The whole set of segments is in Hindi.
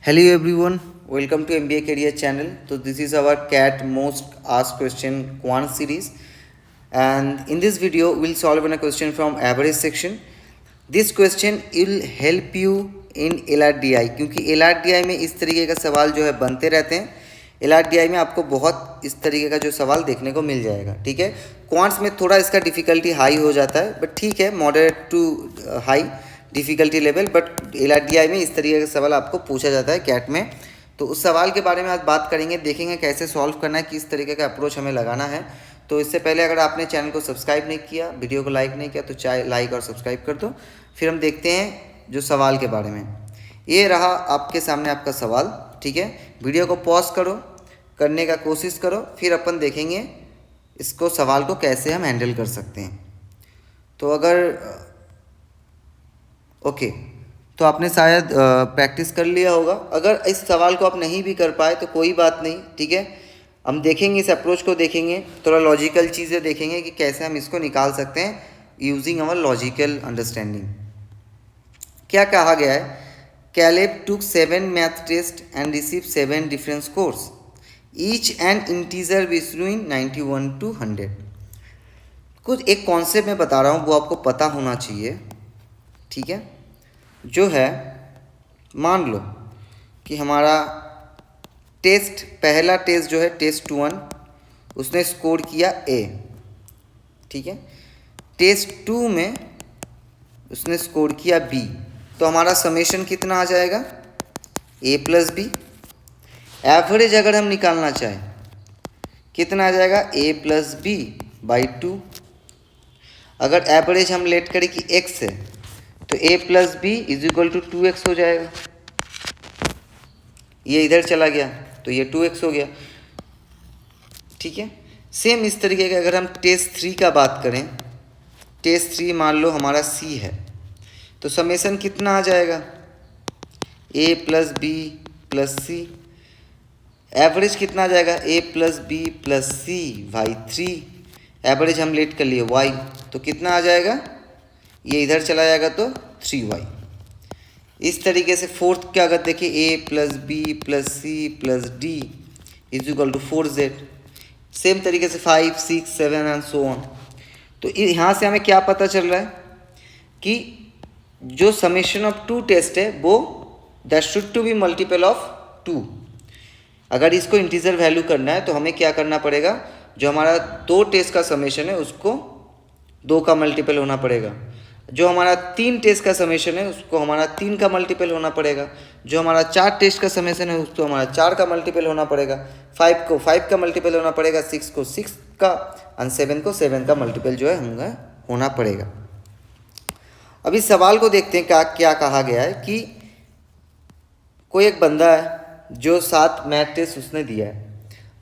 Hello everyone, welcome to MBA Career channel. So this is our CAT most asked question quant series, and in this video we'll solve a question from average section. This question will help you in LRDI क्योंकि LRDI में इस तरीके का सवाल जो है बनते रहते हैं. LRDI में आपको बहुत इस तरीके का जो सवाल देखने को मिल जाएगा. ठीक है, क्वांट्स में थोड़ा इसका डिफ़िकल्टी हाई हो जाता है, बट ठीक है, moderate to high difficulty level. But LRDI में इस तरीके का सवाल आपको पूछा जाता है कैट में. तो उस सवाल के बारे में आज बात करेंगे, देखेंगे कैसे सॉल्व करना है, किस तरीके का अप्रोच हमें लगाना है. तो इससे पहले अगर आपने चैनल को सब्सक्राइब नहीं किया, वीडियो को लाइक नहीं किया, तो चाहे लाइक और सब्सक्राइब कर दो. फिर हम देखते हैं जो सवाल के बारे में. ये रहा आपके सामने आपका सवाल. ठीक है, वीडियो को पॉज करो, करने का कोशिश करो, फिर अपन देखेंगे इसको सवाल को कैसे हम हैंडल कर सकते हैं. तो अगर ओके, तो आपने शायद प्रैक्टिस कर लिया होगा. अगर इस सवाल को आप नहीं भी कर पाए तो कोई बात नहीं. ठीक है, हम देखेंगे, इस अप्रोच को देखेंगे, थोड़ा लॉजिकल चीज़ें देखेंगे कि कैसे हम इसको निकाल सकते हैं यूजिंग अवर लॉजिकल अंडरस्टैंडिंग. क्या कहा गया है? Caleb took 7 math test and receive 7 different scores, each and integer between 91 to 100. कुछ एक कॉन्सेप्ट मैं बता रहा हूँ, वो आपको पता होना चाहिए. ठीक है, जो है, मान लो कि हमारा टेस्ट, पहला टेस्ट जो है टेस्ट 1, उसने स्कोर किया A. ठीक है, टेस्ट 2 में उसने स्कोर किया B. तो हमारा समेशन कितना आ जाएगा? A + B. एवरेज अगर हम निकालना चाहें कितना आ जाएगा? A + B/2. अगर एवरेज हम लेट करें कि x है तो A + B = 2x हो जाएगा. ये इधर चला गया तो ये 2x हो गया. ठीक है, सेम इस तरीके का अगर हम टेस्ट 3 का बात करें, टेस्ट 3 मान लो हमारा C है, तो समेशन कितना आ जाएगा? A + B + C. एवरेज कितना आ जाएगा? A + B + C/3. एवरेज हम लेट कर लिए y, तो कितना आ जाएगा? ये इधर चला जाएगा तो 3y. इस तरीके से फोर्थ क्या अगर देखिए, A + B + C + D = 4z. Same तरीके से 5, 6, 7 एंड सो ऑन. तो यहाँ से हमें क्या पता चल रहा है कि जो समेशन ऑफ 2 टेस्ट है वो that should to be multiple of 2. अगर इसको इंटीजर वैल्यू करना है तो हमें क्या करना पड़ेगा? जो हमारा 2 टेस्ट का समेशन है उसको 2 का मल्टीपल होना पड़ेगा. जो हमारा 3 टेस्ट का समेशन है उसको हमारा 3 का मल्टीपल होना पड़ेगा. जो हमारा 4 टेस्ट का समेशन है उसको हमारा 4 का मल्टीपल होना पड़ेगा. 5 को 5 का मल्टीपल होना पड़ेगा, 6 को 6 का, और 7 को 7 का मल्टीपल जो है हमें होना पड़ेगा. अभी सवाल को देखते हैं क्या कहा गया है कि कोई एक बंदा है जो 7 मैथ टेस्ट उसने दिया है,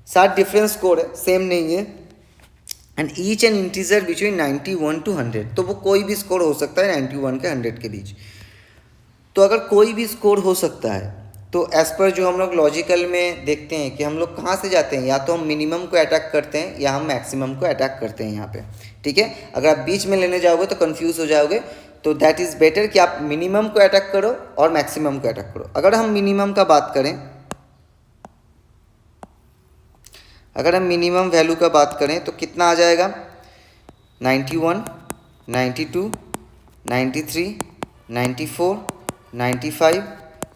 7 डिफरेंट स्कोर है, सेम नहीं है, and each N integer between 91 to 100. तो वो कोई भी स्कोर हो सकता है 91 के 100 के बीच. तो अगर कोई भी स्कोर हो सकता है तो एज पर जो हम लोग लॉजिकल में देखते हैं कि हम लोग कहाँ से जाते हैं, या तो हम मिनिमम को अटैक करते हैं या हम मैक्सिमम को अटैक करते हैं यहाँ पे. ठीक है, अगर आप बीच में लेने जाओगे तो कंफ्यूज हो जाओगे. तो दैट इज़ बेटर कि आप मिनिमम को अटैक करो और मैक्सिमम को अटैक करो. अगर हम मिनिमम का बात करें, अगर हम मिनिमम वैल्यू का बात करें तो कितना आ जाएगा? 91, 92, 93, 94, 95,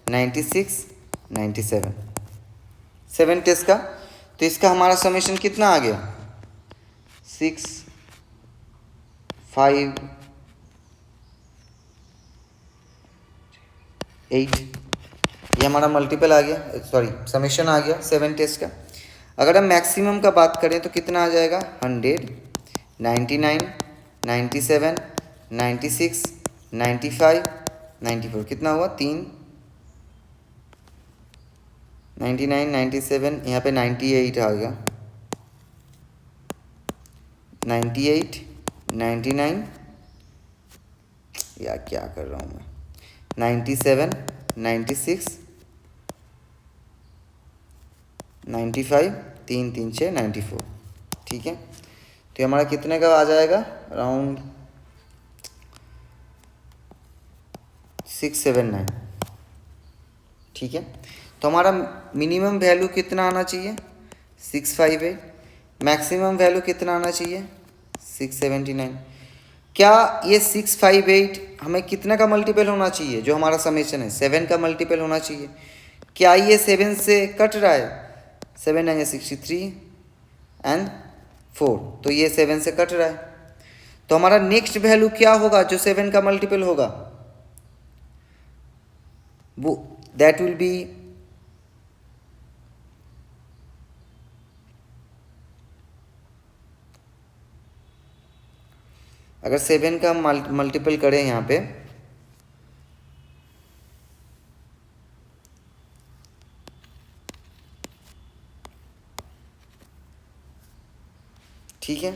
96, 97. 7 टेस्ट का. तो इसका हमारा समेशन कितना आ गया? 6, 5, 8. ये हमारा मल्टीपल आ गया, सॉरी समेशन आ गया 7 टेस्ट का. अगर हम मैक्सिमम का बात करें तो कितना आ जाएगा? 100, 99, 97, 96, 95, 94. कितना हुआ? 3, 99, 97, यहाँ पे 98 आ गया, 98, 99, या क्या कर रहा हूँ मैं, 97, 96, 95, 3, 3, 6, 94. ठीक है, तो हमारा कितने का आ जाएगा? अराउंड 679. ठीक है, तो हमारा मिनिमम वैल्यू कितना आना चाहिए 658, मैक्सिमम वैल्यू कितना आना चाहिए 679। क्या ये 658 हमें कितना का मल्टीपल होना चाहिए, जो हमारा समेशन है 7 का मल्टीपल होना चाहिए। क्या ये 7 से कट रहा है, 7 9 63 एंड 4, तो ये 7 से कट रहा है। तो हमारा नेक्स्ट वैल्यू क्या होगा जो 7 का मल्टीपल होगा, वो दैट विल बी अगर 7 का मल्टीपल करें यहाँ पे, ठीक है,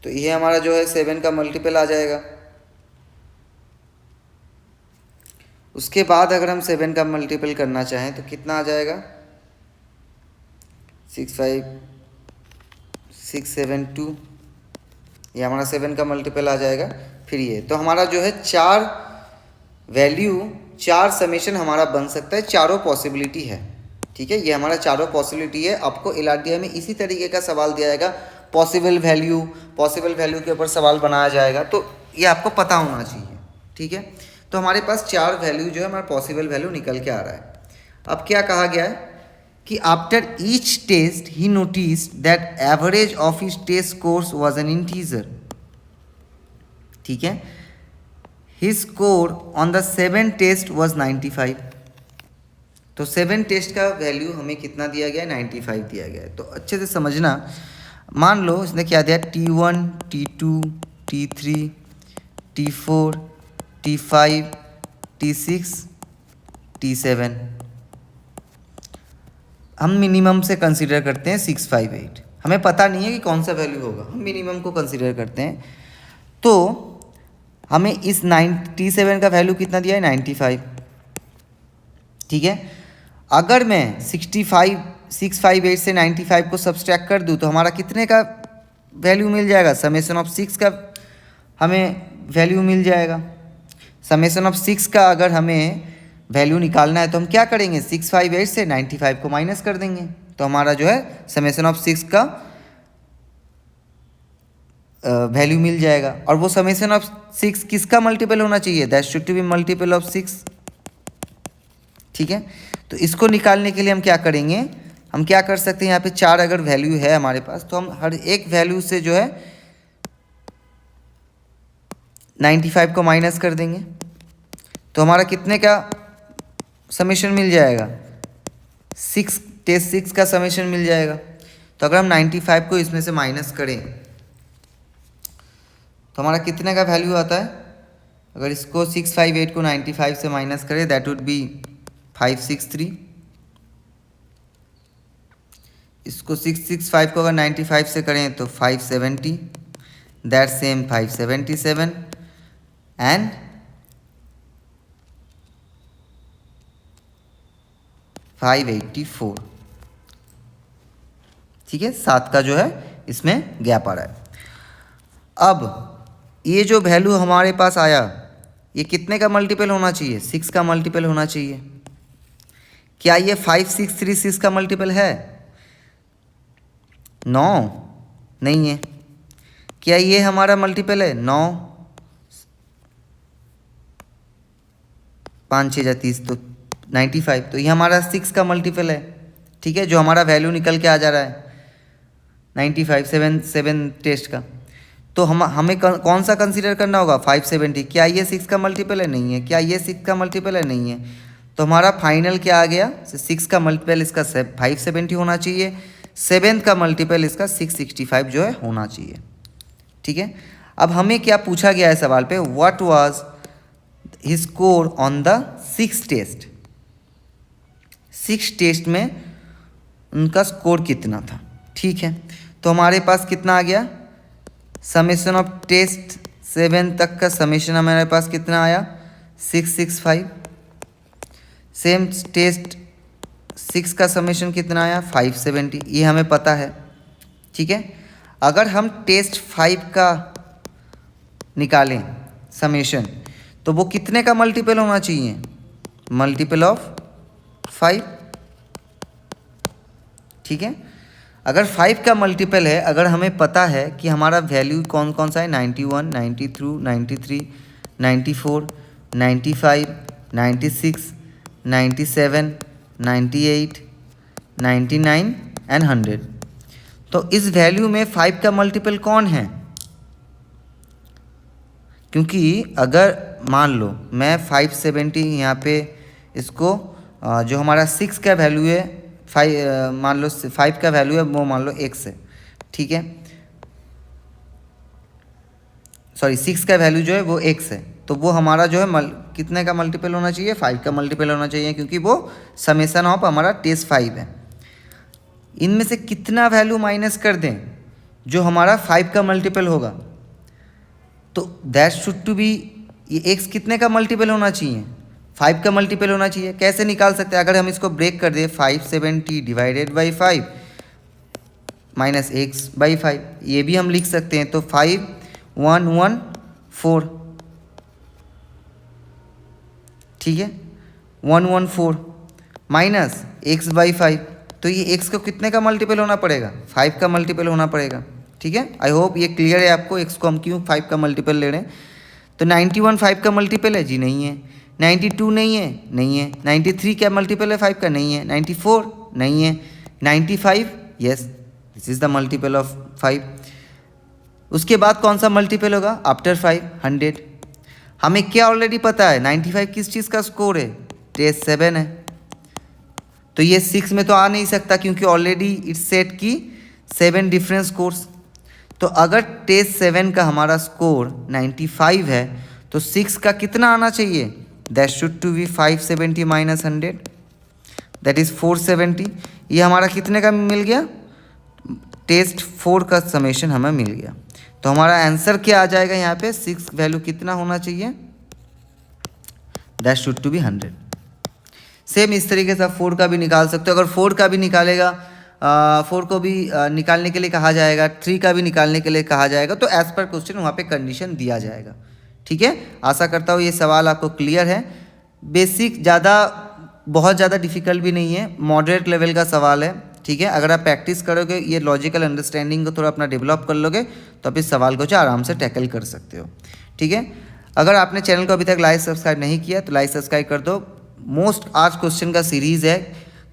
तो ये हमारा जो है 7 का मल्टीपल आ जाएगा। उसके बाद अगर हम 7 का मल्टीपल करना चाहें तो कितना आ जाएगा 65672, ये हमारा 7 का मल्टीपल आ जाएगा। फिर ये तो हमारा जो है 4 वैल्यू 4 समेशन हमारा बन सकता है, चारों पॉसिबिलिटी है। ठीक है, ये हमारा चारों पॉसिबिलिटी है। आपको LRDI में इसी तरीके का सवाल दिया जाएगा, पॉसिबल वैल्यू के ऊपर सवाल बनाया जाएगा, तो ये आपको पता होना चाहिए। ठीक है, तो हमारे पास 4 वैल्यू जो है हमारा पॉसिबल वैल्यू निकल के आ रहा है। अब क्या कहा गया है कि after each test he noticed that average of his test scores was an integer. ठीक है, his score on the 7 test was 95। तो 7 टेस्ट का वैल्यू हमें कितना दिया गया है 95 दिया गया है। तो अच्छे से समझना, मान लो इसने क्या दिया T1 T2 T3 T4 T5 T6 T7, हम मिनिमम से कंसीडर करते हैं 658। हमें पता नहीं है कि कौन सा वैल्यू होगा, हम मिनिमम को कंसीडर करते हैं। तो हमें इस T7 का वैल्यू कितना दिया है 95। ठीक है, अगर मैं 658 से 95 को सब्सट्रैक्ट कर दूं तो हमारा कितने का वैल्यू मिल जाएगा, समेशन ऑफ 6 का हमें वैल्यू मिल जाएगा। समेशन ऑफ 6 का अगर हमें वैल्यू निकालना है तो हम क्या करेंगे, 658 से 95 को माइनस कर देंगे, तो हमारा जो है समेशन ऑफ 6 का वैल्यू मिल जाएगा। और वो समेशन ऑफ 6 किसका मल्टीपल होना चाहिए, that should to be multiple of 6। ठीक है, तो इसको निकालने के लिए हम क्या करेंगे, हम क्या कर सकते हैं, यहाँ पे 4 अगर वैल्यू है हमारे पास तो हम हर एक वैल्यू से जो है 95 को माइनस कर देंगे, तो हमारा कितने का समेशन मिल जाएगा, टेस्ट 6 का समेशन मिल जाएगा। तो अगर हम 95 को इसमें से माइनस करें तो हमारा कितने का वैल्यू आता है, अगर इसको 658 को 95 से माइनस करें दैट वुड बी 563। इसको 665 को अगर 95 से करें तो 570, दैट सेम 577 एंड 584। ठीक है, 7 का जो है इसमें गैप आ रहा है। अब ये जो वैल्यू हमारे पास आया ये कितने का मल्टीपल होना चाहिए, 6 का मल्टीपल होना चाहिए। क्या ये 5636 का मल्टीपल है, नो नहीं है। क्या ये हमारा मल्टीपल है, 9 5 6 30 तो 95, तो ये हमारा 6 का मल्टीपल है। ठीक है, जो हमारा वैल्यू निकल के आ जा रहा है 95 7 टेस्ट का, तो हमें कौन सा कंसीडर करना होगा 570। क्या ये 6 का मल्टीपल है, नहीं है। क्या ये 6 का मल्टीपल है, नहीं है। तो हमारा फाइनल क्या आ गया, 6 का मल्टीपल इसका 570 होना चाहिए, 7 का मल्टीपल इसका 665 जो है होना चाहिए। ठीक है, अब हमें क्या पूछा गया है सवाल पे, what was his score on the 6 test. 6 test में उनका स्कोर कितना था। ठीक है, तो हमारे पास कितना आ गया, समेशन ऑफ टेस्ट 7 तक का समेशन हमारे पास कितना आया 665। सेम टेस्ट 6 का समेशन कितना आया 570, ये हमें पता है। ठीक है, अगर हम टेस्ट 5 का निकालें समेशन तो वो कितने का मल्टीपल होना चाहिए, मल्टीपल ऑफ 5, ठीक है। अगर 5 का मल्टीपल है, अगर हमें पता है कि हमारा वैल्यू कौन कौन सा है, 91, 92, 93, 94, 95, 96, 97, 98, 99 एंड 100, तो इस वैल्यू में 5 का मल्टीपल कौन है? क्योंकि अगर मान लो मैं 570 यहाँ पे इसको जो हमारा 6 का वैल्यू है, 5 मान लो 5 का वैल्यू है वो मान लो x है, ठीक है, सॉरी 6 का वैल्यू जो है वो x है, तो वो हमारा जो है कितने का मल्टीपल होना चाहिए? 5 का मल्टीपल होना चाहिए, क्योंकि वो समेसन ऑफ हमारा टेस्ट 5 है। इनमें से कितना वैल्यू माइनस कर दें जो हमारा 5 का मल्टीपल होगा? तो दैट शुड टू बी, ये x कितने का मल्टीपल होना चाहिए? 5 का मल्टीपल होना चाहिए। कैसे निकाल सकते हैं? अगर हम इसको ब्रेक कर दें, 570 divided by 5 minus x by 5, ये भी हम लिख सकते हैं। तो 5114, ठीक है, 114 माइनस x बाई 5, तो ये x को कितने का मल्टीपल होना पड़ेगा? 5 का मल्टीपल होना पड़ेगा, ठीक है। आई होप ये क्लियर है आपको, x को हम क्यों 5 का मल्टीपल ले रहे हैं। तो 91 5 का मल्टीपल है जी? नहीं है। 92 नहीं है? नहीं है। 93 क्या मल्टीपल है 5 का? नहीं है। 94 नहीं है। 95 yes, this is the multiple of 5। उसके बाद कौन सा मल्टीपल होगा आफ्टर 5? 100। हमें क्या ऑलरेडी पता है? 95 किस चीज़ का स्कोर है? टेस्ट 7 है, तो ये 6 में तो आ नहीं सकता, क्योंकि ऑलरेडी इट्स सेट की 7 डिफरेंट स्कोर्स। तो अगर टेस्ट 7 का हमारा स्कोर 95 है, तो 6 का कितना आना चाहिए? That should to be 570 minus 100, that is 470। ये हमारा कितने का मिल गया? टेस्ट 4 का समेशन हमें मिल गया। तो हमारा आंसर क्या आ जाएगा यहाँ पे? 6 वैल्यू कितना होना चाहिए? That should to be 100। Same इस तरीके से आप 4 का भी निकाल सकते हो। अगर 4 का भी निकालेगा, 4 को भी निकालने के लिए कहा जाएगा, 3 का भी निकालने के लिए कहा जाएगा, तो एज पर क्वेश्चन वहाँ पे कंडीशन दिया जाएगा, ठीक है। आशा करता हूँ ये सवाल आपको क्लियर है। बेसिक, ज़्यादा बहुत ज़्यादा डिफिकल्ट भी नहीं है, मॉडरेट लेवल का सवाल है, ठीक है। अगर आप प्रैक्टिस करोगे, ये लॉजिकल अंडरस्टैंडिंग को थोड़ा अपना डेवलप कर लोगे, तो आप इस सवाल को जो आराम से टैकल कर सकते हो, ठीक है। अगर आपने चैनल को अभी तक लाइक सब्सक्राइब नहीं किया तो लाइक सब्सक्राइब कर दो। मोस्ट आज क्वेश्चन का सीरीज़ है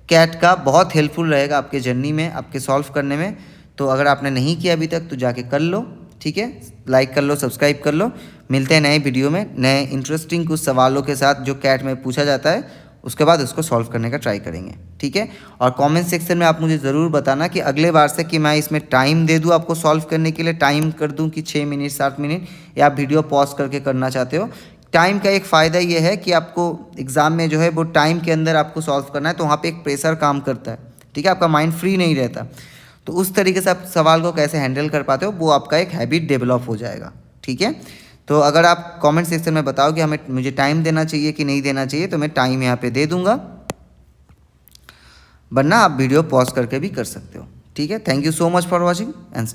कैट का, बहुत हेल्पफुल रहेगा आपके जर्नी में, आपके सॉल्व करने में। तो अगर आपने नहीं किया अभी तक तो जाके कर लो, ठीक है। लाइक कर लो, सब्सक्राइब कर लो। मिलते हैं नए वीडियो में नए इंटरेस्टिंग कुछ सवालों के साथ जो कैट में पूछा जाता है, उसके बाद उसको सॉल्व करने का ट्राई करेंगे, ठीक है। और कमेंट सेक्शन में आप मुझे ज़रूर बताना कि अगले बार से कि मैं इसमें टाइम दे दूं आपको सॉल्व करने के लिए, टाइम कर दूं कि 6 मिनट 7 मिनट, या आप वीडियो पॉज करके करना चाहते हो। टाइम का एक फ़ायदा ये है कि आपको एग्ज़ाम में जो है वो टाइम के अंदर आपको सॉल्व करना है, तो वहाँ पे एक प्रेशर काम करता है, ठीक है, आपका माइंड फ्री नहीं रहता। तो उस तरीके से आप सवाल को कैसे हैंडल कर पाते हो, वो आपका एक हैबिट डेवलप हो जाएगा, ठीक है। तो अगर आप कमेंट सेक्शन में बताओ कि मुझे टाइम देना चाहिए कि नहीं देना चाहिए, तो मैं टाइम यहाँ पे दे दूँगा, वरना आप वीडियो पॉज करके भी कर सकते हो, ठीक है। Thank you so much for watching and